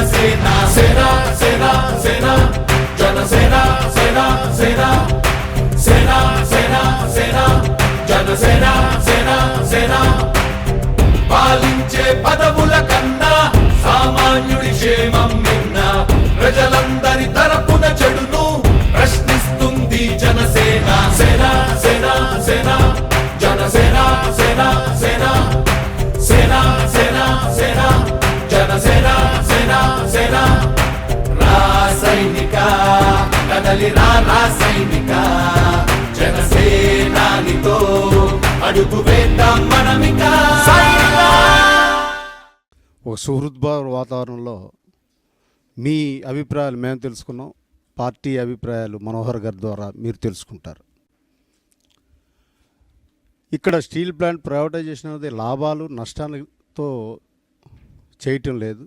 జనసేన సేన సేన సేన జనసేన సేన సేన సేన సేన సేన జనసేన సేన సేన పాలించే పదవుల కన్నా సామాన్యుడి క్షేమం నిన్న ప్రజలందరి తరపున చెడును ప్రశ్నిస్తుంది జనసేన సేన సేన సేన జనసేన సేన సేన సేన సేన సేన జనసేన సేన సేన రాసైనిక కదలి రాసైనిక జనసేనానితో అడుగు వేద్దాం మనమిక. ఒక సుహృద్భావ వాతావరణంలో మీ అభిప్రాయాలు మేము తెలుసుకున్నాం, పార్టీ అభిప్రాయాలు మనోహర్ గారి ద్వారా మీరు తెలుసుకుంటారు. ఇక్కడ స్టీల్ ప్లాంట్ ప్రైవేటైజేషన్ అనేది లాభాలు నష్టాలతో చేయటం లేదు.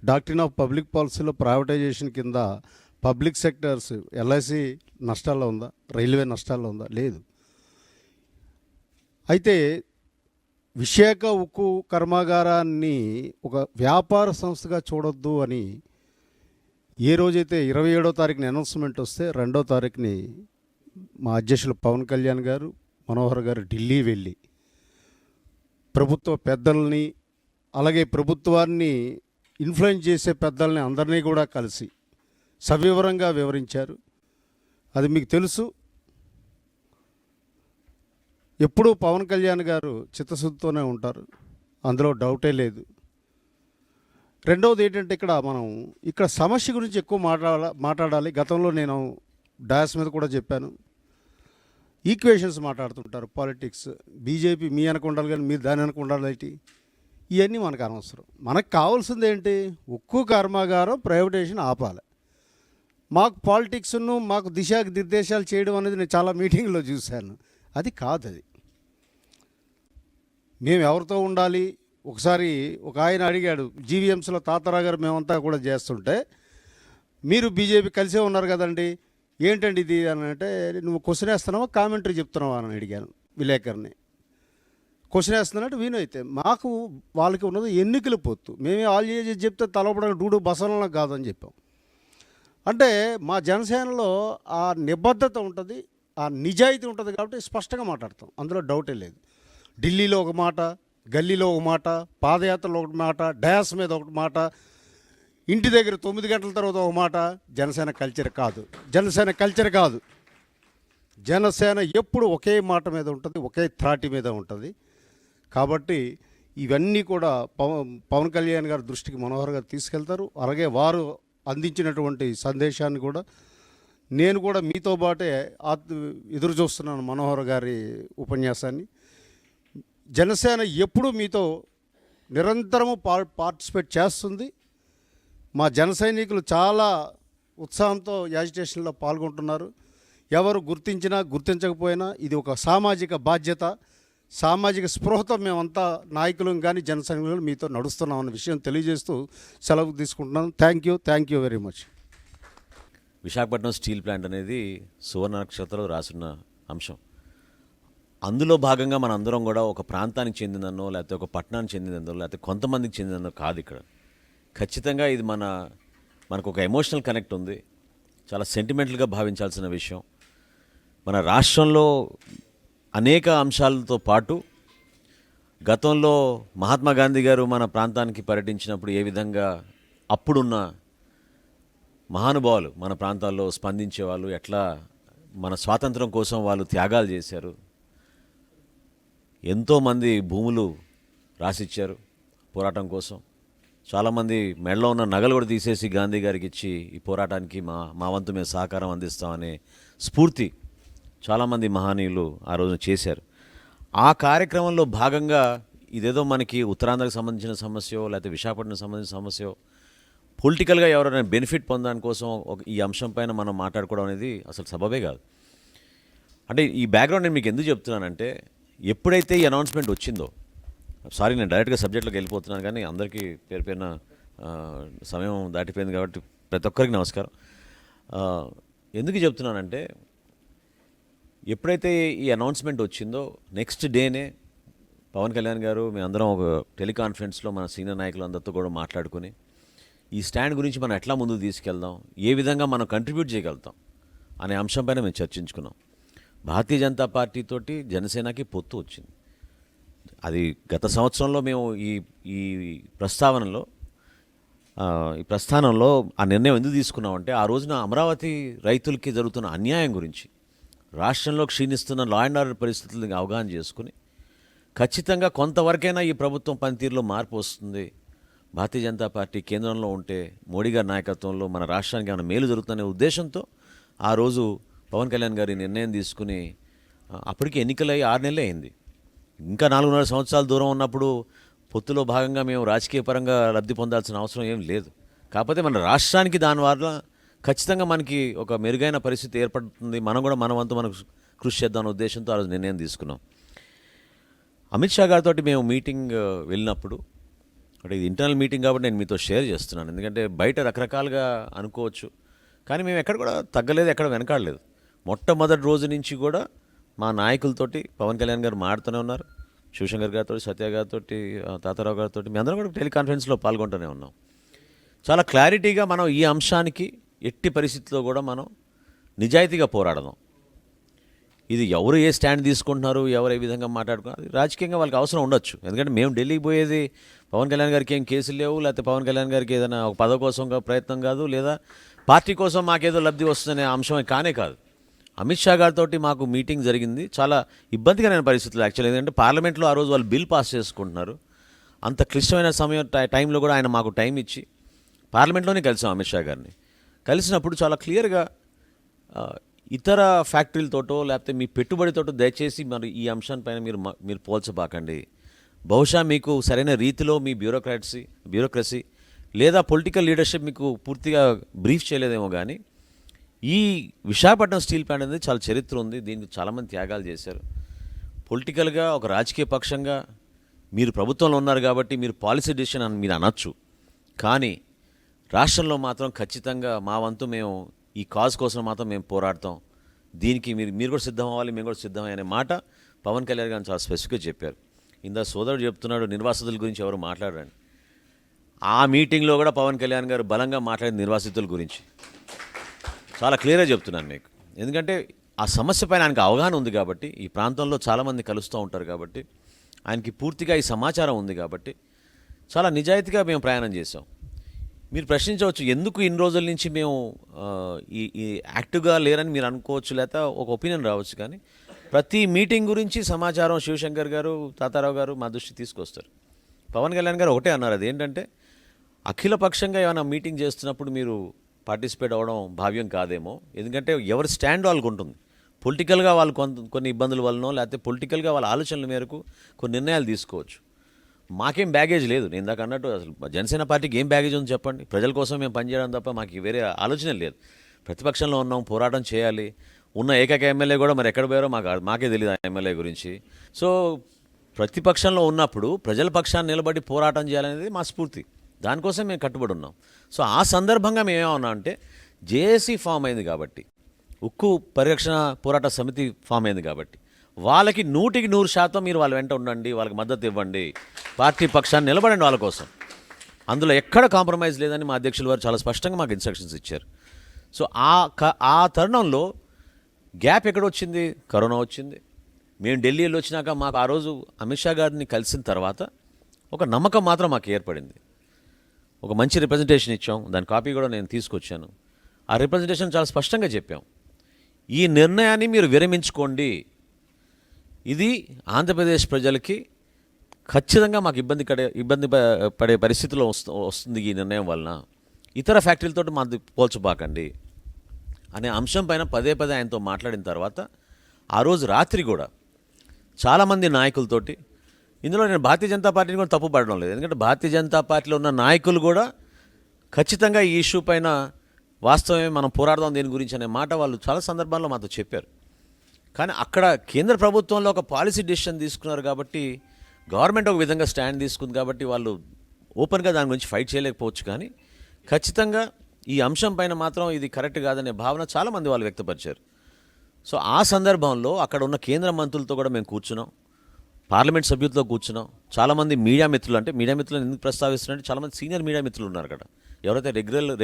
డాక్ట్రిన్ ఆఫ్ పబ్లిక్ పాలసీలో ప్రైవేటైజేషన్ కింద పబ్లిక్ సెక్టర్స్ ఎల్ఐసి నష్టాల్లో ఉందా, రైల్వే నష్టాల్లో ఉందా? లేదు. అయితే విశాఖ ఉక్కు కర్మాగారాన్ని ఒక వ్యాపార సంస్థగా చూడొద్దు అని ఏ రోజైతే 27వ తారీఖున అనౌన్స్మెంట్ వస్తే 2వ తారీఖుని మా అధ్యక్షులు పవన్ కళ్యాణ్ గారు, మనోహర్ గారు ఢిల్లీ వెళ్ళి ప్రభుత్వ పెద్దల్ని, అలాగే ప్రభుత్వాన్ని ఇన్ఫ్లుయెన్స్ చేసే పెద్దల్ని అందరినీ కూడా కలిసి సవివరంగా వివరించారు. అది మీకు తెలుసు. ఎప్పుడూ పవన్ కళ్యాణ్ గారు చిత్తశుద్ధితోనే ఉంటారు, అందులో డౌటే లేదు. రెండవది ఏంటంటే ఇక్కడ సమస్య గురించి ఎక్కువ మాట్లాడాలి. గతంలో నేను డాస్ మీద కూడా చెప్పాను. ఈక్వేషన్స్ మాట్లాడుతుంటారు పాలిటిక్స్. బీజేపీ మీ అనుకుండాలి కానీ మీరు దాని అనుకుండాలి ఏంటి? ఇవన్నీ మనకు అనవసరం. మనకు కావాల్సింది ఏంటి? ఉక్కు కర్మాగారం ప్రైవేటైజేషన్ ఆపాలి. మాకు పాలిటిక్స్ను మాకు నిర్దేశాలు చేయడం అనేది నేను చాలా మీటింగ్లో చూశాను. అది కాదు. అది మేము ఎవరితో ఉండాలి? ఒకసారి ఒక ఆయన అడిగాడు, జీవీఎంసీలో తాతారావు గారు మేమంతా కూడా చేస్తుంటే మీరు బీజేపీ కలిసే ఉన్నారు కదండి, ఏంటండి ఇది అని అంటే, నువ్వు క్వశ్చన్ వేస్తున్నావా కామెంటరీ చెప్తున్నావా అని అడిగాను విలేకరిని. క్వశ్చన్ వేస్తున్నట్టు వీను అయితే మాకు వాళ్ళకి ఉన్నది ఎన్నికల పొత్తు. మేమే ఆల్ చేసి చెప్తే తలపడానికి డూడు బసవలంలో కాదని చెప్పాం. అంటే మా జనసేనలో ఆ నిబద్ధత ఉంటుంది, ఆ నిజాయితీ ఉంటుంది కాబట్టి స్పష్టంగా మాట్లాడతాం, అందులో డౌటే లేదు. ఢిల్లీలో ఒక మాట, గల్లీలో ఒక మాట, పాదయాత్రలో ఒక మాట, డయాస్ మీద ఒక మాట, ఇంటి దగ్గర 9 గంటల తర్వాత ఒక మాట. జనసేన కల్చర్ కాదు, జనసేన కల్చర్ కాదు. జనసేన ఎప్పుడు ఒకే మాట మీద ఉంటుంది, ఒకే త్రాటి మీద ఉంటుంది. కాబట్టి ఇవన్నీ కూడా పవన్ కళ్యాణ్ గారి దృష్టికి మనోహర్ గారు తీసుకెళ్తారు. అలాగే వారు అందించినటువంటి సందేశాన్ని కూడా నేను కూడా మీతో పాటే ఎదురు చూస్తున్నాను. మనోహర్ గారి ఉపన్యాసాన్ని జనసేన ఎప్పుడూ మీతో నిరంతరము పార్టిసిపేట్ చేస్తుంది. మా జన సైనికులు చాలా ఉత్సాహంతో యాజిటేషన్లో పాల్గొంటున్నారు. ఎవరు గుర్తించినా గుర్తించకపోయినా ఇది ఒక సామాజిక బాధ్యత, సామాజిక స్పృహతో మేమంతా నాయకులం కానీ జన సైనికులు మీతో నడుస్తున్నాం అన్న విషయం తెలియజేస్తూ సెలవు తీసుకుంటున్నాను. Thank you very much. Visakhapatnam steel plant అనేది సువర్ణ నక్షత్రంలో రాసున్న అంశం. అందులో భాగంగా మన అందరం కూడా ఒక ప్రాంతానికి చెందినో లేకపోతే ఒక పట్టణానికి చెందినదో లేకపోతే కొంతమందికి చెందినదో కాదు. ఇక్కడ ఖచ్చితంగా ఇది మనకు ఒక ఎమోషనల్ కనెక్ట్ ఉంది, చాలా సెంటిమెంటల్గా భావించాల్సిన విషయం. మన రాష్ట్రంలో అనేక అంశాలతో పాటు గతంలో మహాత్మా గాంధీ గారు మన ప్రాంతానికి పర్యటించినప్పుడు ఏ విధంగా అప్పుడున్న మహానుభావులు మన ప్రాంతాల్లో స్పందించేవాళ్ళు, ఎట్లా మన స్వాతంత్రం కోసం వాళ్ళు త్యాగాలు చేశారు, ఎంతోమంది భూములు రాసిచ్చారు పోరాటం కోసం. చాలామంది మెడలో ఉన్న నగలు కూడా తీసేసి గాంధీ గారికి ఇచ్చి ఈ పోరాటానికి మా వంతు మేము సహకారం అందిస్తామనే స్ఫూర్తి చాలామంది మహనీయులు ఆ రోజు చేశారు. ఆ కార్యక్రమంలో భాగంగా ఇదేదో మనకి ఉత్తరాంధ్రకు సంబంధించిన సమస్య లేకపోతే విశాఖపట్నం సంబంధించిన సమస్య పొలిటికల్గా ఎవరైనా బెనిఫిట్ పొందడానికి కోసం ఈ అంశం పైన మనం మాట్లాడుకోవడం అనేది అసలు సబబే కాదు. అంటే ఈ బ్యాక్గ్రౌండ్ నేను మీకు ఎందుకు చెప్తున్నానంటే, ఎప్పుడైతే ఈ అనౌన్స్మెంట్ వచ్చిందో, సారీ నేను డైరెక్ట్గా సబ్జెక్ట్లోకి వెళ్ళిపోతున్నాను కానీ అందరికీ పేరున సమయం దాటిపోయింది కాబట్టి ప్రతి ఒక్కరికి నమస్కారం. ఎందుకు చెప్తున్నానంటే, ఎప్పుడైతే ఈ అనౌన్స్మెంట్ వచ్చిందో నెక్స్ట్ డేనే పవన్ కళ్యాణ్ గారు మేమందరం ఒక టెలికాన్ఫరెన్స్లో మన సీనియర్ నాయకులందరితో కూడా మాట్లాడుకుని ఈ స్టాండ్ గురించి మనం ఎట్లా ముందుకు తీసుకెళ్దాం, ఏ విధంగా మనం కంట్రిబ్యూట్ చేయగలుగుతాం అనే అంశంపైన మేము చర్చించుకున్నాం. భారతీయ జనతా పార్టీతోటి జనసేనకి పొత్తు వచ్చింది. అది గత సంవత్సరంలో మేము ఈ ప్రస్తావనలో ఈ ప్రస్థానంలో ఆ నిర్ణయం ఎందుకు తీసుకున్నామంటే, ఆ రోజున అమరావతి రైతులకి జరుగుతున్న అన్యాయం గురించి, రాష్ట్రంలో క్షీణిస్తున్న లా అండ్ ఆర్డర్ పరిస్థితులను అవగాహన చేసుకుని ఖచ్చితంగా కొంతవరకైనా ఈ ప్రభుత్వం పనితీరులో మార్పు వస్తుంది, భారతీయ జనతా పార్టీ కేంద్రంలో ఉంటే మోడీ గారి నాయకత్వంలో మన రాష్ట్రానికి ఏమైనా మేలు జరుగుతుందనే ఉద్దేశంతో ఆ రోజు పవన్ కళ్యాణ్ గారి నిర్ణయం తీసుకుని, అప్పటికి ఎన్నికలై 6 నెలలే అయింది. ఇంకా 4.5 సంవత్సరాల దూరం ఉన్నప్పుడు పొత్తులో భాగంగా మేము రాజకీయ పరంగా లబ్ధి పొందాల్సిన అవసరం ఏం లేదు. కాకపోతే మన రాష్ట్రానికి దానివల్ల ఖచ్చితంగా మనకి ఒక మెరుగైన పరిస్థితి ఏర్పడుతుంది, మనం కూడా మన వంతు మనకు కృషి చేద్దామనే ఉద్దేశంతో ఆ రోజు నిర్ణయం తీసుకున్నాం. అమిత్ షా గారితో మేము మీటింగ్ వెళ్ళినప్పుడు, అంటే ఇది ఇంటర్నల్ మీటింగ్ కాబట్టి నేను మీతో షేర్ చేస్తున్నాను, ఎందుకంటే బయట రకరకాలుగా అనుకోవచ్చు, కానీ మేము ఎక్కడ కూడా తగ్గలేదు, ఎక్కడ వెనకాడలేదు. మొట్టమొదటి రోజు నుంచి కూడా మా నాయకులతోటి పవన్ కళ్యాణ్ గారు మాడుతూనే ఉన్నారు, శివశంకర్ గారితో, సత్య గారితో, తాతారావు గారితో మీ అందరం కూడా టెలికాన్ఫరెన్స్లో పాల్గొంటూనే ఉన్నాం. చాలా క్లారిటీగా మనం ఈ అంశానికి ఎట్టి పరిస్థితుల్లో కూడా మనం నిజాయితీగా పోరాడదాం. ఇది ఎవరు ఏ స్టాండ్ తీసుకుంటున్నారు, ఎవరు ఏ విధంగా మాట్లాడుకున్నారు, రాజకీయంగా వాళ్ళకి అవసరం ఉండొచ్చు. ఎందుకంటే మేము ఢిల్లీకి పోయేది పవన్ కళ్యాణ్ గారికి ఏం కేసులు లేవు, లేకపోతే పవన్ కళ్యాణ్ గారికి ఏదైనా ఒక పదవి కోసం ప్రయత్నం కాదు, లేదా పార్టీ కోసం మాకేదో లబ్ధి వస్తుందనే అంశమే కానే కాదు. అమిత్ షా గారితో మాకు మీటింగ్ జరిగింది, చాలా ఇబ్బందికరమైన పరిస్థితులు యాక్చువల్లీ. ఎందుకంటే పార్లమెంట్లో ఆ రోజు వాళ్ళు బిల్ పాస్ చేసుకుంటున్నారు, అంత క్లిష్టమైన సమయం టైంలో కూడా ఆయన మాకు టైం ఇచ్చి పార్లమెంట్లోనే కలిసాం అమిత్ షా గారిని. కలిసినప్పుడు చాలా క్లియర్గా ఇతర ఫ్యాక్టరీలతోటో లేకపోతే మీ పెట్టుబడితోటో దయచేసి మరి ఈ అంశాలపైన మీరు పోల్చబాకండి. బహుశా మీకు సరైన రీతిలో మీ బ్యూరోక్రసీ లేదా పొలిటికల్ లీడర్షిప్ మీకు పూర్తిగా బ్రీఫ్ చేయలేదేమో, కానీ ఈ విశాఖపట్నం స్టీల్ ప్లాంట్ అనేది చాలా చరిత్ర ఉంది, దీనికి చాలామంది త్యాగాలు చేశారు. పొలిటికల్గా ఒక రాజకీయ పక్షంగా మీరు ప్రభుత్వంలో ఉన్నారు కాబట్టి మీరు పాలసీ డెసిషన్ అని మీరు అనొచ్చు, కానీ రాష్ట్రంలో మాత్రం ఖచ్చితంగా మా వంతు మేము ఈ కాజ్ కోసం మాత్రం మేము పోరాడతాం, దీనికి మీరు కూడా సిద్ధం అవ్వాలి, మేము కూడా సిద్ధం అనే మాట పవన్ కళ్యాణ్ గారు చాలా స్పెసిఫిక్గా చెప్పారు. ఇందా సోదరుడు చెప్తున్నాడు నిర్వాసితుల గురించి ఎవరు మాట్లాడరండి. ఆ మీటింగ్లో కూడా పవన్ కళ్యాణ్ గారు బలంగా మాట్లాడిన నిర్వాసితుల గురించి చాలా క్లియర్గా చెప్తున్నాను మీకు. ఎందుకంటే ఆ సమస్య పైన ఆయనకు అవగాహన ఉంది కాబట్టి, ఈ ప్రాంతంలో చాలామంది కలుస్తూ ఉంటారు కాబట్టి, ఆయనకి పూర్తిగా ఈ సమాచారం ఉంది కాబట్టి చాలా నిజాయితీగా మేము ప్రయాణం చేసాం. మీరు ప్రశ్నించవచ్చు, ఎందుకు ఇన్ని రోజుల నుంచి మేము ఈ యాక్టివ్గా లేరని మీరు అనుకోవచ్చు, లేదా ఒక ఒపీనియన్ రావచ్చు, కానీ ప్రతి మీటింగ్ గురించి సమాచారం శివశంకర్ గారు, తాతారావు గారు మా దృష్టి తీసుకొస్తారు. పవన్ కళ్యాణ్ గారు ఒకటే అన్నారు, అది ఏంటంటే అఖిలపక్షంగా ఏమైనా మీటింగ్ చేస్తున్నప్పుడు మీరు పార్టిసిపేట్ అవ్వడం భావ్యం కాదేమో, ఎందుకంటే ఎవరి స్టాండ్ వాళ్ళకు ఉంటుంది. పొలిటికల్గా వాళ్ళు కొన్ని ఇబ్బందుల వలనో లేకపోతే పొలిటికల్గా వాళ్ళ ఆలోచనల మేరకు కొన్ని నిర్ణయాలు తీసుకోవచ్చు. మాకేం బ్యాగేజ్ లేదు. నేను ఇందాక అన్నట్టు అసలు జనసేన పార్టీకి ఏం బ్యాగేజ్ ఉంది చెప్పండి? ప్రజల కోసం మేము పనిచేయడం తప్ప మాకు వేరే ఆలోచన లేదు. ప్రతిపక్షంలో ఉన్నాం, పోరాటం చేయాలి. ఉన్న ఏకైక ఎమ్మెల్యే కూడా మరి ఎక్కడ పోయారో మాకే తెలియదు ఆ ఎమ్మెల్యే గురించి. సో ప్రతిపక్షంలో ఉన్నప్పుడు ప్రజల పక్షాన్ని నిలబడి పోరాటం చేయాలనేది మా స్ఫూర్తి, దానికోసం మేము కట్టుబడి ఉన్నాం. సో ఆ సందర్భంగా మేమేమన్నా అంటే జేఏసీ ఫామ్ అయింది కాబట్టి, ఉక్కు పరిరక్షణ పోరాట సమితి ఫామ్ అయింది కాబట్టి వాళ్ళకి 100% మీరు వాళ్ళ వెంట ఉండండి, వాళ్ళకి మద్దతు ఇవ్వండి, పార్టీ పక్షాన్ని నిలబడండి వాళ్ళ కోసం. అందులో ఎక్కడ కాంప్రమైజ్ లేదని మా అధ్యక్షులు వారు చాలా స్పష్టంగా మాకు ఇన్స్ట్రక్షన్స్ ఇచ్చారు. సో ఆ తరుణంలో గ్యాప్ ఎక్కడొచ్చింది? కరోనా వచ్చింది. మేము ఢిల్లీలో వచ్చినాక మాకు ఆ రోజు అమిత్ షా గారిని కలిసిన తర్వాత ఒక నమ్మకం మాత్రం మాకు ఏర్పడింది. ఒక మంచి రిప్రజెంటేషన్ ఇచ్చాం, దాని కాపీ కూడా నేను తీసుకొచ్చాను. ఆ రిప్రజెంటేషన్ చాలా స్పష్టంగా చెప్పాం, ఈ నిర్ణయాన్ని మీరు విరమించుకోండి, ఇది ఆంధ్రప్రదేశ్ ప్రజలకి ఖచ్చితంగా మాకు ఇబ్బంది పడే పరిస్థితిలో వస్తుంది ఈ నిర్ణయం వలన, ఇతర ఫ్యాక్టరీలతో మాది పోల్చబాకండి అనే అంశం పైన పదే ఆయనతో మాట్లాడిన తర్వాత ఆ రోజు రాత్రి కూడా చాలామంది నాయకులతోటి, ఇందులో నేను భారతీయ జనతా పార్టీని కూడా తప్పు పడడం లేదు, ఎందుకంటే భారతీయ జనతా పార్టీలో ఉన్న నాయకులు కూడా ఖచ్చితంగా ఈ ఇష్యూ పైన వాస్తవమే మనం పోరాడదాం దీని గురించి అనే మాట వాళ్ళు చాలా సందర్భాల్లో మాతో చెప్పారు. కానీ అక్కడ కేంద్ర ప్రభుత్వంలో ఒక పాలసీ డెసిషన్ తీసుకున్నారు కాబట్టి, గవర్నమెంట్ ఒక విధంగా స్టాండ్ తీసుకుంది కాబట్టి వాళ్ళు ఓపెన్గా దాని గురించి ఫైట్ చేయలేకపోవచ్చు, కానీ ఖచ్చితంగా ఈ అంశం పైన మాత్రం ఇది కరెక్ట్ కాదనే భావన చాలామంది వాళ్ళు వ్యక్తపరిచారు. సో ఆ సందర్భంలో అక్కడ ఉన్న కేంద్ర మంత్రులతో కూడా మేము కూర్చున్నాం, పార్లమెంట్ సభ్యులతో కూర్చున్నాం, చాలామంది మీడియా మిత్రులు, అంటే మీడియా మిత్రులను ఎందుకు ప్రస్తావిస్తున్నారంటే చాలామంది సీనియర్ మీడియా మిత్రులు ఉన్నారు అక్కడ, ఎవరైతే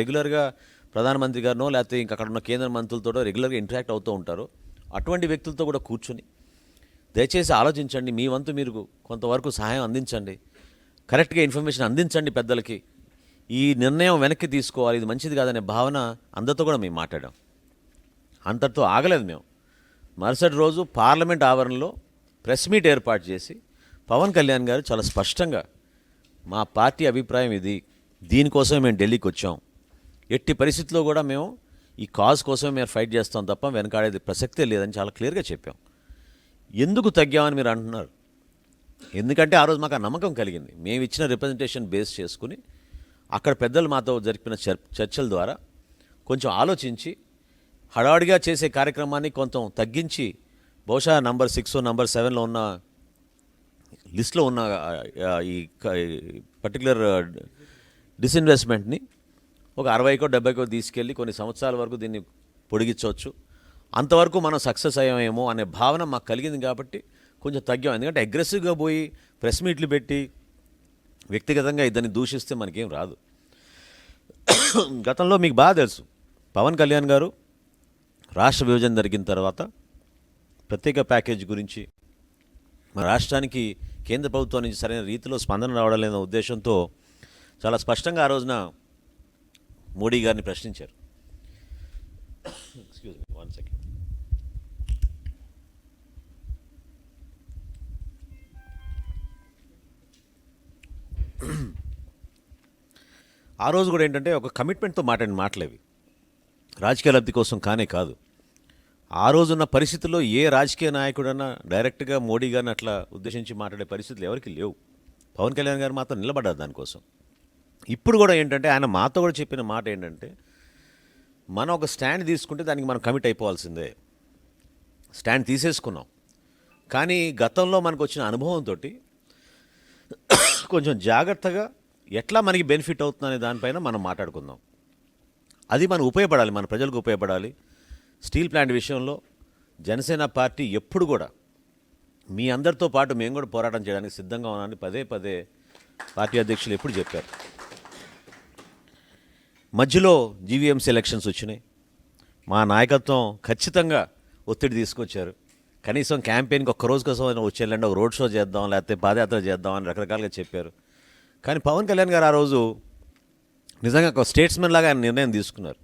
రెగ్యులర్గా ప్రధానమంత్రి గారినో లేకపోతే ఇంకా అక్కడ ఉన్న కేంద్ర మంత్రులతో రెగ్యులర్గా ఇంటరాక్ట్ అవుతూ ఉంటారో అటువంటి వ్యక్తులతో కూడా కూర్చొని దయచేసి ఆలోచించండి, మీ వంతు మీరు కొంతవరకు సహాయం అందించండి, కరెక్ట్గా ఇన్ఫర్మేషన్ అందించండి పెద్దలకి. ఈ నిర్ణయం వెనక్కి తీసుకోవాలి, ఇది మంచిది కాదనే భావన అందరితో కూడా మేము మాట్లాడాం. అంతటితో ఆగలేదు మేము. మరుసటి రోజు పార్లమెంట్ ఆవరణలో ప్రెస్ మీట్ ఏర్పాటు చేసి పవన్ కళ్యాణ్ గారు చాలా స్పష్టంగా మా పార్టీ అభిప్రాయం ఇది, దీనికోసమే మేము ఢిల్లీకి వచ్చాం, ఎట్టి పరిస్థితుల్లో కూడా మేము ఈ కాజ్ కోసమే మేము ఫైట్ చేస్తాం తప్ప వెనకాడేది ప్రసక్తే లేదని చాలా క్లియర్గా చెప్పాం. ఎందుకు తగ్గామని మీరు అంటున్నారు? ఎందుకంటే ఆ రోజు మాకు ఆ నమ్మకం కలిగింది. మేము ఇచ్చిన రిప్రజెంటేషన్ బేస్ చేసుకుని అక్కడ పెద్దలు మాతో జరిపిన చర్చల ద్వారా కొంచెం ఆలోచించి హడావుడిగా చేసే కార్యక్రమాన్ని కొంచెం తగ్గించి బహుశా నంబర్ 6 నంబర్ 7లో ఉన్న లిస్ట్లో ఉన్న ఈ పర్టికులర్ డిస్ఇన్వెస్ట్మెంట్ని ఒక 60కో 70కో తీసుకెళ్ళి కొన్ని సంవత్సరాల వరకు దీన్ని పొడిగించవచ్చు, అంతవరకు మనం సక్సెస్ అయ్యామేమో అనే భావన మాకు కలిగింది కాబట్టి కొంచెం తగ్గాం. ఎందుకంటే అగ్రెసివ్గా పోయి ప్రెస్ మీట్లు పెట్టి వ్యక్తిగతంగా ఇద్దరిని దూషిస్తే మనకేం రాదు. గతంలో మీకు బాగా తెలుసు, పవన్ కళ్యాణ్ గారు రాష్ట్ర విభజన జరిగిన తర్వాత ప్రత్యేక ప్యాకేజ్ గురించి మన రాష్ట్రానికి కేంద్ర ప్రభుత్వం నుంచి సరైన రీతిలో స్పందన రావడం లేదన్న ఉద్దేశంతో చాలా స్పష్టంగా ఆ రోజున మోడీ గారిని ప్రశ్నించారు. Excuse me 1 second. ఆ రోజు కూడా ఏంటంటే ఒక కమిట్మెంట్తో మాట్లాడిన మాటలేవి, రాజకీయ లబ్ధి కోసం కానే కాదు. ఆ రోజున్న పరిస్థితుల్లో ఏ రాజకీయ నాయకుడన్నా డైరెక్ట్గా మోడీ గారిని అట్లా ఉద్దేశించి మాట్లాడే పరిస్థితులు ఎవరికి లేవు. పవన్ కళ్యాణ్ గారు మాత్రం నిలబడ్డారు దానికోసం. ఇప్పుడు కూడా ఏంటంటే ఆయన మాతో కూడా చెప్పిన మాట ఏంటంటే, మనం ఒక స్టాండ్ తీసుకుంటే దానికి మనం కమిట్ అయిపోవాల్సిందే. స్టాండ్ తీసేసుకున్నాం, కానీ గతంలో మనకు వచ్చిన అనుభవంతో కొంచెం జాగ్రత్తగా ఎట్లా మనకి బెనిఫిట్ అవుతుందనే దానిపైన మనం మాట్లాడుకుందాం. అది మనకు ఉపయోగపడాలి, మన ప్రజలకు ఉపయోగపడాలి. స్టీల్ ప్లాంట్ విషయంలో జనసేన పార్టీ ఎప్పుడు కూడా మీ అందరితో పాటు మేము కూడా పోరాటం చేయడానికి సిద్ధంగా ఉన్నామని పదే పదే పార్టీ అధ్యక్షులు ఎప్పుడు చెప్పారు. మధ్యలో జీవీఎంసీ ఎలక్షన్స్ వచ్చినాయి, మా నాయకత్వం ఖచ్చితంగా ఒత్తిడి తీసుకొచ్చారు. కనీసం క్యాంపెయిన్కి ఒక్క రోజు కోసం వచ్చేళ్ళండి, ఒక రోడ్ షో చేద్దాం లేకపోతే పాదయాత్ర చేద్దాం అని రకరకాలుగా చెప్పారు. కానీ పవన్ కళ్యాణ్ గారు ఆ రోజు నిజంగా ఒక స్టేట్స్మెన్ లాగా ఆయన నిర్ణయం తీసుకున్నారు.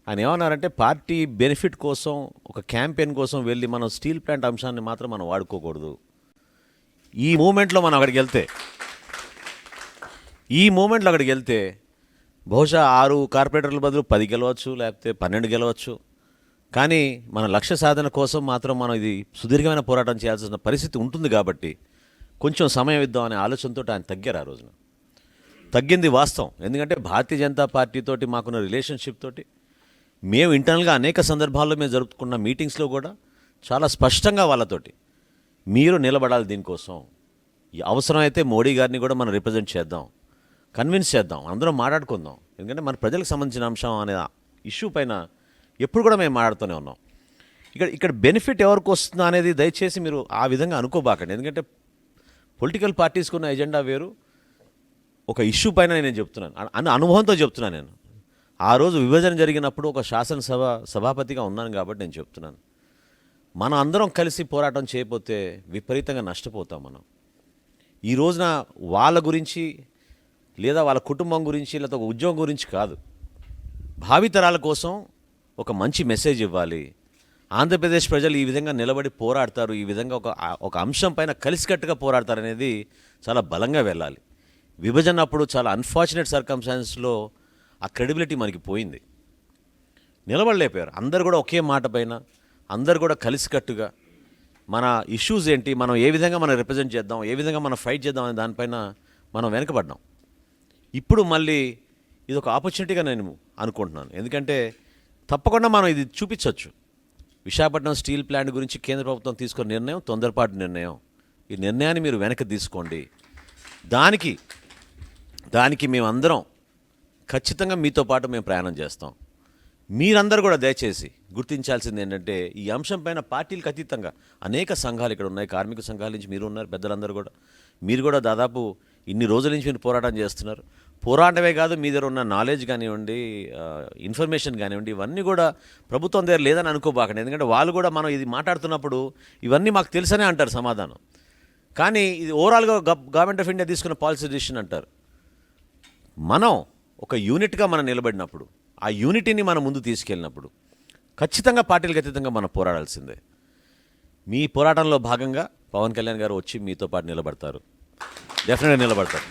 ఆయన ఏమన్నారంటే, పార్టీ బెనిఫిట్ కోసం ఒక క్యాంపెయిన్ కోసం వెళ్ళి మనం స్టీల్ ప్లాంట్ అంశాన్ని మాత్రం మనం వాడుకోకూడదు. ఈ మూమెంట్లో మనం అక్కడికి వెళ్తే బహుశా 6 కార్పొరేటర్ల బదులు 10 గెలవచ్చు, లేకపోతే 12 గెలవచ్చు. కానీ మన లక్ష్య సాధన కోసం మాత్రం మనం ఇది సుదీర్ఘమైన పోరాటం చేయాల్సిన పరిస్థితి ఉంటుంది కాబట్టి కొంచెం సమయం ఇద్దాం అనే ఆలోచనతో ఆయన తగ్గారు. ఆ రోజున తగ్గింది వాస్తవం. ఎందుకంటే భారతీయ జనతా పార్టీతోటి మాకున్న రిలేషన్షిప్ తోటి మేము ఇంటర్నల్గా అనేక సందర్భాల్లో మేము జరుపుకున్న మీటింగ్స్లో కూడా చాలా స్పష్టంగా వాళ్ళతోటి మీరు నిలబడాలి దీనికోసం, అవసరమైతే మోడీ గారిని కూడా మనం రిప్రజెంట్ చేద్దాం, కన్విన్స్ చేద్దాం, అందరం మాట్లాడుకుందాం. ఎందుకంటే మన ప్రజలకు సంబంధించిన అంశం అనే ఇష్యూ పైన ఎప్పుడు కూడా మేము మాట్లాడుతూనే ఉన్నాం. ఇక్కడ బెనిఫిట్ ఎవరికి వస్తుందా అనేది దయచేసి మీరు ఆ విధంగా అనుకోబాకండి. ఎందుకంటే పొలిటికల్ పార్టీస్కి ఉన్న ఎజెండా వేరు. ఒక ఇష్యూ పైన నేను చెప్తున్నాను, అనుభవంతో చెప్తున్నాను. నేను ఆ రోజు విభజన జరిగినప్పుడు ఒక శాసనసభ సభాపతిగా ఉన్నాను కాబట్టి నేను చెప్తున్నాను. మనం అందరం కలిసి పోరాటం చేయకపోతే విపరీతంగా నష్టపోతాం మనం. ఈ రోజున వాళ్ళ గురించి లేదా వాళ్ళ కుటుంబం గురించి లేదా ఒక ఉద్యోగం గురించి కాదు, భావితరాల కోసం ఒక మంచి మెసేజ్ ఇవ్వాలి. ఆంధ్రప్రదేశ్ ప్రజలు ఈ విధంగా నిలబడి పోరాడతారు, ఈ విధంగా ఒక అంశం పైన కలిసికట్టుగా పోరాడతారు అనేది చాలా బలంగా వెళ్ళాలి. విభజన అప్పుడు చాలా అన్ఫార్చునేట్ సర్కమ్స్టాన్సెస్లో ఆ క్రెడిబిలిటీ మనకి పోయింది, నిలబడలేకపోయారు. అందరు కూడా ఒకే మాట పైన, అందరు కూడా కలిసికట్టుగా మన ఇష్యూస్ ఏంటి, మనం ఏ విధంగా మనం రిప్రజెంట్ చేద్దాం, ఏ విధంగా మనం ఫైట్ చేద్దాం అనే దానిపైన మనం వెనకబడ్డాం. ఇప్పుడు మళ్ళీ ఇది ఒక ఆపర్చునిటీగా నేను అనుకుంటున్నాను. ఎందుకంటే తప్పకుండా మనం ఇది చూపించవచ్చు. విశాఖపట్నం స్టీల్ ప్లాంట్ గురించి కేంద్ర ప్రభుత్వం తీసుకున్న నిర్ణయం తొందరపాటు నిర్ణయం. ఈ నిర్ణయాన్ని మీరు వెనక్కి తీసుకోండి. దానికి మేమందరం ఖచ్చితంగా మీతో పాటు మేము ప్రయాణం చేస్తాం. మీరందరూ కూడా దయచేసి గుర్తించాల్సింది ఏంటంటే, ఈ అంశం పైన పార్టీలకు అతీతంగా అనేక సంఘాలు ఇక్కడ ఉన్నాయి. కార్మిక సంఘాల నుంచి మీరు ఉన్నారు, పెద్దలందరూ కూడా మీరు కూడా దాదాపు ఇన్ని రోజుల నుంచి మీరు పోరాటం చేస్తున్నారు. పోరాటమే కాదు, మీ దగ్గర ఉన్న నాలెడ్జ్ కానివ్వండి, ఇన్ఫర్మేషన్ కానివ్వండి, ఇవన్నీ కూడా ప్రభుత్వం దగ్గర లేదని అనుకోబాకండి. ఎందుకంటే వాళ్ళు కూడా మనం ఇది మాట్లాడుతున్నప్పుడు ఇవన్నీ మాకు తెలుసనే అంటారు సమాధానం. కానీ ఇది ఓవరాల్గా గవర్నమెంట్ ఆఫ్ ఇండియా తీసుకున్న పాలసీ డిసిషన్ అంటారు. మనం ఒక యూనిట్గా మనం నిలబడినప్పుడు, ఆ యూనిటీని మనం ముందు తీసుకెళ్ళినప్పుడు ఖచ్చితంగా పార్టీలకు అతీతంగా మనం పోరాడాల్సిందే. మీ పోరాటంలో భాగంగా పవన్ కళ్యాణ్ గారు వచ్చి మీతో పాటు నిలబడతారు, డెఫినెట్గా నిలబడతారు.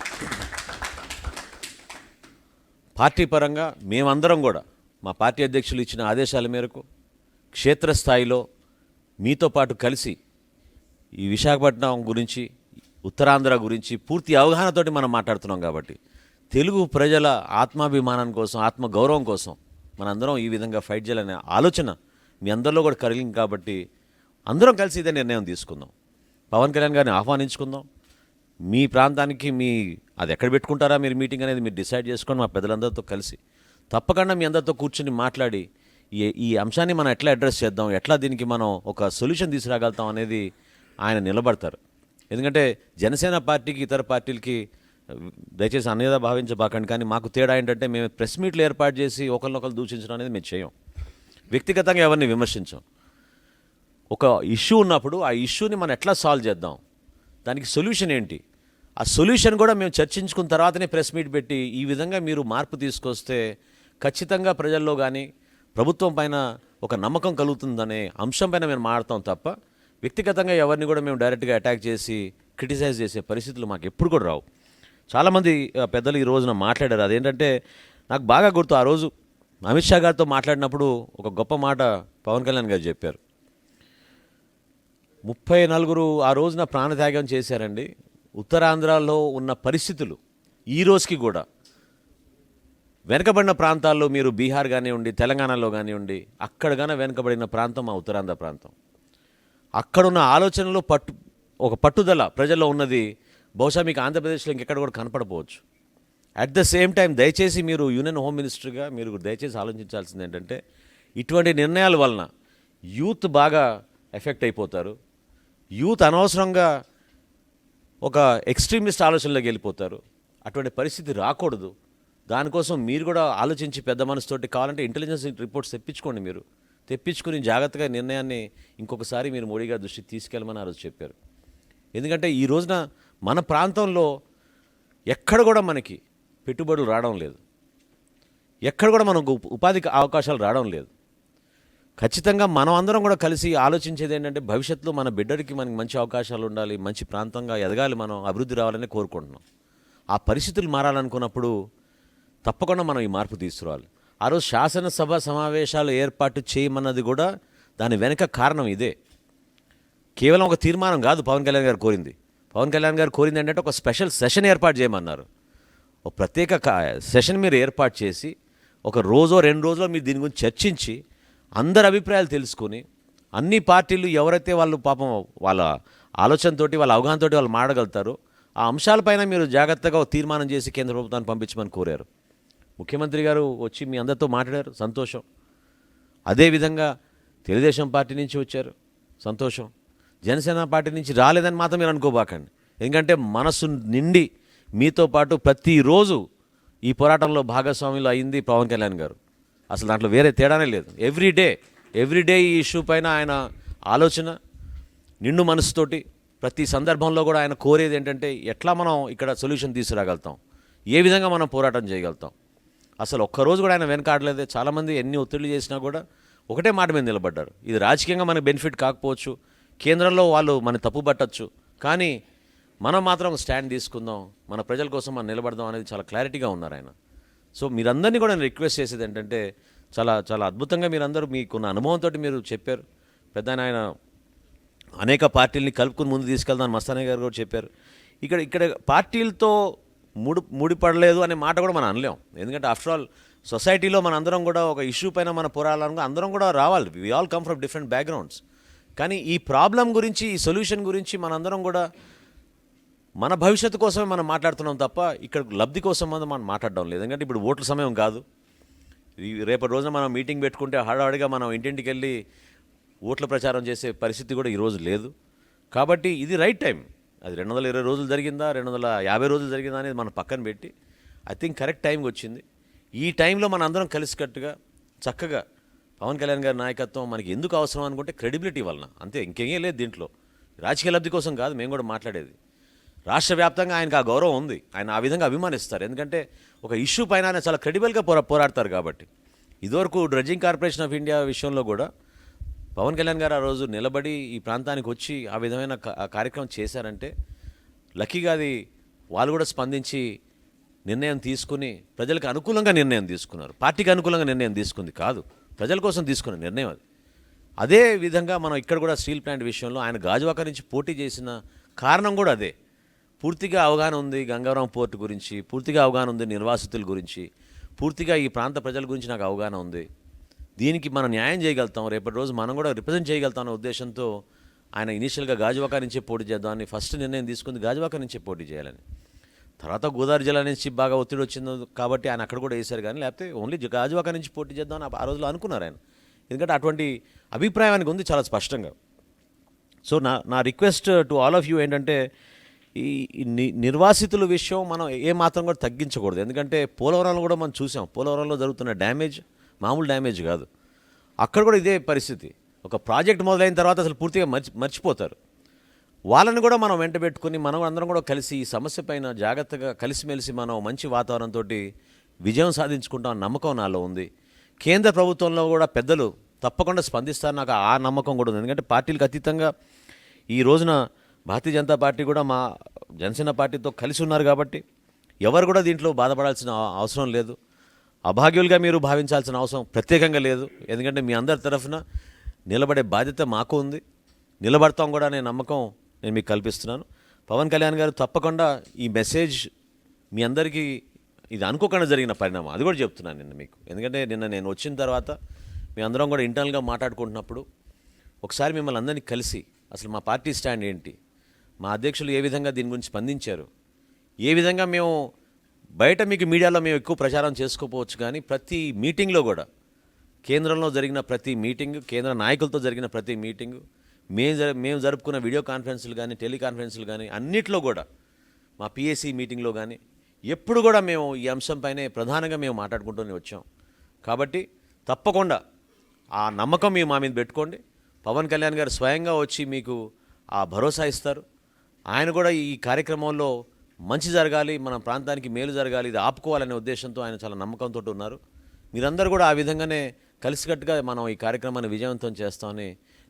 పార్టీ పరంగా మేమందరం కూడా మా పార్టీ అధ్యక్షులు ఇచ్చిన ఆదేశాల మేరకు క్షేత్రస్థాయిలో మీతో పాటు కలిసి ఈ విశాఖపట్నం గురించి, ఉత్తరాంధ్ర గురించి పూర్తి అవగాహనతోటి మనం మాట్లాడుతున్నాం. కాబట్టి తెలుగు ప్రజల ఆత్మాభిమానం కోసం, ఆత్మగౌరవం కోసం మనందరం ఈ విధంగా ఫైట్ చేయాలనే ఆలోచన మీ అందరిలో కూడా కలిగింది. కాబట్టి అందరం కలిసి ఇదే నిర్ణయం తీసుకుందాం. పవన్ కళ్యాణ్ గారిని ఆహ్వానించుకుందాం. మీ ప్రాంతానికి అది ఎక్కడ పెట్టుకుంటారా మీరు మీటింగ్ అనేది మీరు డిసైడ్ చేసుకొని మా పెద్దలందరితో కలిసి తప్పకుండా మీ అందరితో కూర్చొని మాట్లాడి ఈ అంశాన్ని మనం ఎట్లా అడ్రస్ చేద్దాం, ఎట్లా దీనికి మనం ఒక సొల్యూషన్ తీసుకురాగలుగుతాం అనేది ఆయన నిలబడతారు. ఎందుకంటే జనసేన పార్టీకి ఇతర పార్టీలకి దయచేసి అన్యదా భావించబాకండి, కానీ మాకు తేడా ఏంటంటే మేము ప్రెస్ మీట్లు ఏర్పాటు చేసి ఒకరినొకరు దూషించడం అనేది మేము చేయం. వ్యక్తిగతంగా ఎవరిని విమర్శించాం. ఒక ఇష్యూ ఉన్నప్పుడు ఆ ఇష్యూని మనం ఎట్లా సాల్వ్ చేద్దాం, దానికి సొల్యూషన్ ఏంటి, ఆ సొల్యూషన్ కూడా మేము చర్చించుకున్న తర్వాతనే ప్రెస్ మీట్ పెట్టి ఈ విధంగా మీరు మార్పు తీసుకొస్తే ఖచ్చితంగా ప్రజల్లో కానీ ప్రభుత్వం పైన ఒక నమ్మకం కలుగుతుందనే అంశం పైన మేము మాట్లాడతాం తప్ప వ్యక్తిగతంగా ఎవరిని కూడా మేము డైరెక్ట్గా అటాక్ చేసి క్రిటిసైజ్ చేసే పరిస్థితులు మాకు ఎప్పుడు కూడా రావు. చాలామంది పెద్దలు ఈ రోజున మాట్లాడారు. అదేంటంటే నాకు బాగా గుర్తు, ఆ రోజు అమిత్ షా గారితో మాట్లాడినప్పుడు ఒక గొప్ప మాట పవన్ కళ్యాణ్ గారు చెప్పారు. 34 ఆ రోజున ప్రాణత్యాగం చేశారండి. ఉత్తరాంధ్రలో ఉన్న పరిస్థితులు ఈ రోజుకి కూడా వెనుకబడిన ప్రాంతాల్లో, మీరు బీహార్ కానివ్వండి, తెలంగాణలో కానివ్వండి, అక్కడ కానీ వెనుకబడిన ప్రాంతం మా ఉత్తరాంధ్ర ప్రాంతం. అక్కడున్న ఆలోచనలో ఒక పట్టుదల ప్రజల్లో ఉన్నది బహుశా మీకు ఆంధ్రప్రదేశ్లో ఇంకెక్కడ కూడా కనపడపోవచ్చు. అట్ ద సేమ్ టైం దయచేసి మీరు యూనియన్ హోమ్ మినిస్టర్గా మీరు దయచేసి ఆలోచించాల్సింది ఏంటంటే ఇటువంటి నిర్ణయాల వలన యూత్ బాగా ఎఫెక్ట్ అయిపోతారు. యూత్ అనవసరంగా ఒక ఎక్స్ట్రీమిస్ట్ ఆలోచనలోకి వెళ్ళిపోతారు. అటువంటి పరిస్థితి రాకూడదు. దానికోసం మీరు కూడా ఆలోచించి పెద్ద మనసుతోటి కావాలంటే ఇంటెలిజెన్స్ రిపోర్ట్స్ తెప్పించుకోండి. మీరు తెప్పించుకుని జాగ్రత్తగా నిర్ణయాన్ని ఇంకొకసారి మీరు మోడీ గారి దృష్టికి తీసుకెళ్ళమని ఆ రోజు చెప్పారు. ఎందుకంటే ఈ రోజున మన ప్రాంతంలో ఎక్కడ కూడా మనకి పెట్టుబడులు రావడం లేదు, ఎక్కడ కూడా మనకు ఉపాధి అవకాశాలు రావడం లేదు. ఖచ్చితంగా మనం అందరం కూడా కలిసి ఆలోచించేది ఏంటంటే భవిష్యత్తులో మన బిడ్డడికి మనకి మంచి అవకాశాలు ఉండాలి, మంచి ప్రాంతంగా ఎదగాలి, మనం అభివృద్ధి రావాలని కోరుకుంటున్నాం. ఆ పరిస్థితులు మారాలనుకున్నప్పుడు తప్పకుండా మనం ఈ మార్పు తీసుకురావాలి. ఆ రోజు శాసనసభ సమావేశాలు ఏర్పాటు చేయమన్నది కూడా దాని వెనక కారణం ఇదే. కేవలం ఒక తీర్మానం కాదు పవన్ కళ్యాణ్ గారు కోరింది. పవన్ కళ్యాణ్ గారు కోరింది ఏంటంటే ఒక స్పెషల్ సెషన్ ఏర్పాటు చేయమన్నారు. ఒక ప్రత్యేక సెషన్ మీరు ఏర్పాటు చేసి ఒక రోజో 2 రోజులో మీరు దీని గురించి చర్చించి అందరి అభిప్రాయాలు తెలుసుకొని అన్ని పార్టీలు ఎవరైతే వాళ్ళు పాపం వాళ్ళ ఆలోచనతోటి వాళ్ళ అవగాహనతోటి వాళ్ళు మాడగలుగుతారో ఆ అంశాలపైన మీరు జాగ్రత్తగా తీర్మానం చేసి కేంద్ర ప్రభుత్వాన్ని పంపించమని కోరారు. ముఖ్యమంత్రి గారు వచ్చి మీ అందరితో మాట్లాడారు, సంతోషం. అదేవిధంగా తెలుగుదేశం పార్టీ నుంచి వచ్చారు, సంతోషం. జనసేన పార్టీ నుంచి రాలేదని మాత్రం మీరు అనుకోబాకండి. ఎందుకంటే మనసు నిండి మీతో పాటు ప్రతిరోజు ఈ పోరాటంలో భాగస్వాములు అయింది పవన్ కళ్యాణ్ గారు. అసలు దాంట్లో వేరే తేడానే లేదు. ఎవ్రీడే ఈ ఇష్యూ పైన ఆయన ఆలోచన నిండు మనసుతోటి ప్రతి సందర్భంలో కూడా ఆయన కోరేది ఏంటంటే ఎట్లా మనం ఇక్కడ సొల్యూషన్ తీసుకురాగలుగుతాం, ఏ విధంగా మనం పోరాటం చేయగలుగుతాం. అసలు ఒక్కరోజు కూడా ఆయన వెనకాడలేదే. చాలామంది ఎన్ని ఒత్తిళ్లు చేసినా కూడా ఒకటే మాట మీద నిలబడ్డారు. ఇది రాజకీయంగా మనకు బెనిఫిట్ కాకపోవచ్చు, కేంద్రంలో వాళ్ళు మన తప్పు పట్టచ్చు, కానీ మనం మాత్రం స్టాండ్ తీసుకుందాం, మన ప్రజల కోసం మనం నిలబడదాం అనేది చాలా క్లారిటీగా ఉన్నారు ఆయన. సో మీరందరినీ కూడా నేను రిక్వెస్ట్ చేసేది ఏంటంటే చాలా చాలా అద్భుతంగా మీరందరూ మీకున్న అనుభవంతో మీరు చెప్పారు. పెద్ద ఆయన అనేక పార్టీలని కలుపుకుని ముందు తీసుకెళ్దాం మస్తానయ్య గారు కూడా చెప్పారు. ఇక్కడ పార్టీలతో ముడిపడలేదు అనే మాట కూడా మనం అనలేం. ఎందుకంటే ఆఫ్టర్ ఆల్ సొసైటీలో మన అందరం కూడా ఒక ఇష్యూ పైన మన పోరాడాలనుకో అందరం కూడా రావాలి. We all come from different backgrounds. కానీ ఈ ప్రాబ్లం గురించి, ఈ సొల్యూషన్ గురించి మనందరం కూడా మన భవిష్యత్తు కోసమే మనం మాట్లాడుతున్నాం తప్ప ఇక్కడ లబ్ధి కోసం మనం మాట్లాడడం లేదు. ఎందుకంటే ఇప్పుడు ఓట్ల సమయం కాదు. రేపటి రోజున మనం మీటింగ్ పెట్టుకుంటే హడావిడిగా మనం ఇంటింటికి వెళ్ళి ఓట్ల ప్రచారం చేసే పరిస్థితి కూడా ఈరోజు లేదు. కాబట్టి ఇది రైట్ టైం. అది 220 రోజులు జరిగిందా, 250 రోజులు జరిగిందా అనేది మనం పక్కన పెట్టి ఐ థింక్ కరెక్ట్ టైంకి వచ్చింది. ఈ టైంలో మన అందరం కలిసికట్టుగా చక్కగా పవన్ కళ్యాణ్ గారి నాయకత్వం మనకి ఎందుకు అవసరం అనుకుంటే క్రెడిబిలిటీ వలన, అంతే, ఇంకేం లేదు దీంట్లో. రాజకీయ లబ్ధి కోసం కాదు మేము కూడా మాట్లాడేది. రాష్ట్ర వ్యాప్తంగా ఆయనకు ఆ గౌరవం ఉంది, ఆయన ఆ విధంగా అభిమానిస్తారు. ఎందుకంటే ఒక ఇష్యూ పైన ఆయన చాలా క్రెడిబుల్గా పోరాడతారు కాబట్టి. ఇదివరకు డ్రెడ్జింగ్ కార్పొరేషన్ ఆఫ్ ఇండియా విషయంలో కూడా పవన్ కళ్యాణ్ గారు ఆ రోజు నిలబడి ఈ ప్రాంతానికి వచ్చి ఆ విధమైన కార్యక్రమం చేశారంటే లక్కీగా అది వాళ్ళు కూడా స్పందించి నిర్ణయం తీసుకుని ప్రజలకు అనుకూలంగా నిర్ణయం తీసుకున్నారు. పార్టీకి అనుకూలంగా నిర్ణయం తీసుకుంది కాదు, ప్రజల కోసం తీసుకున్న నిర్ణయం అది. అదే విధంగా మనం ఇక్కడ కూడా స్టీల్ ప్లాంట్ విషయంలో ఆయన గాజువాక నుంచి పోటీ చేసిన కారణం కూడా అదే. పూర్తిగా అవగాహన ఉంది గంగావరం పోర్టు గురించి, పూర్తిగా అవగాహన ఉంది నిర్వాసితుల గురించి, పూర్తిగా ఈ ప్రాంత ప్రజల గురించి నాకు అవగాహన ఉంది. దీనికి మనం న్యాయం చేయగలుగుతాం, రేపటి రోజు మనం కూడా రిప్రజెంట్ చేయగలుగుతాం అనే ఉద్దేశంతో ఆయన ఇనీషియల్గా గాజువాక నుంచే పోటీ చేద్దామని ఫస్ట్ నిర్ణయం తీసుకుంది, గాజువాక నుంచే పోటీ చేయాలని. తర్వాత గోదావరి జిల్లా నుంచి బాగా ఒత్తిడి వచ్చింది కాబట్టి ఆయన అక్కడ కూడా వేశారు, కానీ లేకపోతే ఓన్లీ గాజువాక నుంచి పోటీ చేద్దామని ఆ రోజులో అనుకున్నారు ఆయన. ఎందుకంటే అటువంటి అభిప్రాయం ఆయనకు ఉంది చాలా స్పష్టంగా. సో నా request to all of you ఏంటంటే ఈ నిర్వాసితుల విషయం మనం ఏమాత్రం కూడా తగ్గించకూడదు. ఎందుకంటే పోలవరంలో కూడా మనం చూసాం, పోలవరంలో జరుగుతున్న డ్యామేజ్ మామూలు డ్యామేజ్ కాదు. అక్కడ కూడా ఇదే పరిస్థితి. ఒక ప్రాజెక్ట్ మొదలైన తర్వాత అసలు పూర్తిగా మర్చిపోతారు. వాళ్ళని కూడా మనం వెంట పెట్టుకుని మనం అందరం కూడా కలిసి ఈ సమస్య పైన జాగ్రత్తగా కలిసిమెలిసి మనం మంచి వాతావరణంతో విజయం సాధించుకుంటాం నమ్మకం నాలో ఉంది. కేంద్ర ప్రభుత్వంలో కూడా పెద్దలు తప్పకుండా స్పందిస్తారు, నాకు ఆ నమ్మకం కూడా ఉంది. ఎందుకంటే పార్టీలకు అతీతంగా ఈ రోజున భారతీయ జనతా పార్టీ కూడా మా జనసేన పార్టీతో కలిసి ఉన్నారు కాబట్టి ఎవరు కూడా దీంట్లో బాధపడాల్సిన అవసరం లేదు. అభాగ్యులుగా మీరు భావించాల్సిన అవసరం ప్రత్యేకంగా లేదు. ఎందుకంటే మీ అందరి తరఫున నిలబడే బాధ్యత మాకు ఉంది, నిలబడతాం కూడా అనే నమ్మకం నేను మీకు కల్పిస్తున్నాను. పవన్ కళ్యాణ్ గారు తప్పకుండా ఈ మెసేజ్ మీ అందరికీ, ఇది అనుకోకుండా జరిగిన పరిణామం, అది కూడా చెప్తున్నాను నిన్న మీకు. ఎందుకంటే నిన్న నేను వచ్చిన తర్వాత మీ అందరం కూడా ఇంటర్నల్గా మాట్లాడుకుంటున్నప్పుడు ఒకసారి మిమ్మల్ని అందరినీ కలిసి అసలు మా పార్టీ స్టాండ్ ఏంటి, మా అధ్యక్షులు ఏ విధంగా దీని గురించి స్పందించారు, ఏ విధంగా మేము బయట మీకు మీడియాలో మేము ఎక్కువ ప్రచారం చేసుకోకపోవచ్చు, కానీ ప్రతి మీటింగ్లో కూడా కేంద్రంలో జరిగిన ప్రతి మీటింగ్, కేంద్ర నాయకులతో జరిగిన ప్రతి మీటింగు, మేము జరుపుకున్న వీడియో కాన్ఫరెన్సులు కానీ టెలికాన్ఫరెన్సులు కానీ అన్నిట్లో కూడా మా పిఎస్సి మీటింగ్లో కానీ ఎప్పుడు కూడా మేము ఈ అంశంపైనే ప్రధానంగా మేము మాట్లాడుకుంటూనే వచ్చాం. కాబట్టి తప్పకుండా ఆ నమ్మకం మీరు మా మీద పెట్టుకోండి. పవన్ కళ్యాణ్ గారు స్వయంగా వచ్చి మీకు ఆ భరోసా ఇస్తారు. ఆయన కూడా ఈ కార్యక్రమంలో మంచి జరగాలి, మన ప్రాంతానికి మేలు జరగాలి, ఇది ఆపుకోవాలనే ఉద్దేశంతో ఆయన చాలా నమ్మకంతో ఉన్నారు. మీరందరూ కూడా ఆ విధంగానే కలిసికట్టుగా మనం ఈ కార్యక్రమాన్ని విజయవంతం చేస్తామని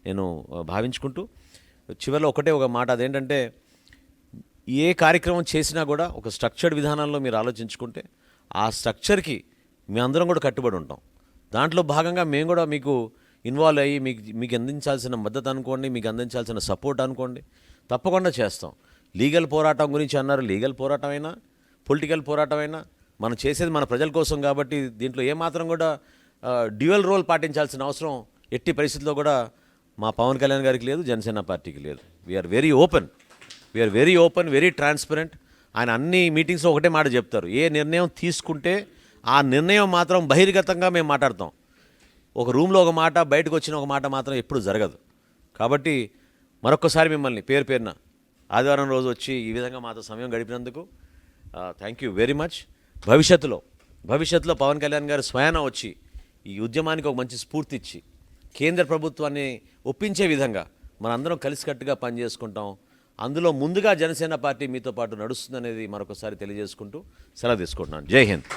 నేను భావించుకుంటూ చివరిలో ఒక మాట, అదేంటంటే ఏ కార్యక్రమం చేసినా కూడా ఒక స్ట్రక్చర్డ్ విధానంలో మీరు ఆలోచించుకుంటే ఆ స్ట్రక్చర్కి మేమందరం కూడా కట్టుబడి ఉంటాం. దాంట్లో భాగంగా మేము కూడా మీకు ఇన్వాల్వ్ అయ్యి మీకు అందించాల్సిన మద్దతు అనుకోండి, మీకు అందించాల్సిన సపోర్ట్ అనుకోండి, తప్పకుండా చేస్తాం. లీగల్ పోరాటం గురించి అన్నారు, లీగల్ పోరాటం అయినా పొలిటికల్ పోరాటం అయినా మనం చేసేది మన ప్రజల కోసం కాబట్టి దీంట్లో ఏమాత్రం కూడా డ్యూయల్ రోల్ పాటించాల్సిన అవసరం ఎట్టి పరిస్థితుల్లో కూడా మా పవన్ కళ్యాణ్ గారికి లేదు, జనసేన పార్టీకి లేదు. We are very open, very transparent. ఆయన అన్ని మీటింగ్స్లో ఒకటే మాట చెప్తారు, ఏ నిర్ణయం తీసుకుంటే ఆ నిర్ణయం మాత్రం బహిర్గతంగా మేము మాట్లాడతాం. ఒక రూమ్లో ఒక మాట, బయటకు వచ్చిన ఒక మాట మాత్రం ఎప్పుడు జరగదు. కాబట్టి మరొకసారి మిమ్మల్ని పేరు పేరున ఆదివారం రోజు వచ్చి ఈ విధంగా మాతో సమయం గడిపినందుకు థ్యాంక్ యూ వెరీ మచ్. భవిష్యత్తులో పవన్ కళ్యాణ్ గారు స్వయాన వచ్చి ఈ ఉద్యమానికి ఒక మంచి స్ఫూర్తి ఇచ్చి కేంద్ర ప్రభుత్వాన్ని ఒప్పించే విధంగా మనందరం కలిసికట్టుగా పనిచేసుకుంటాం. అందులో ముందుగా జనసేన పార్టీ మీతో పాటు నడుస్తుందనేది మరొకసారి తెలియజేసుకుంటూ సెలవు తీసుకుంటున్నాను. జై హింద్.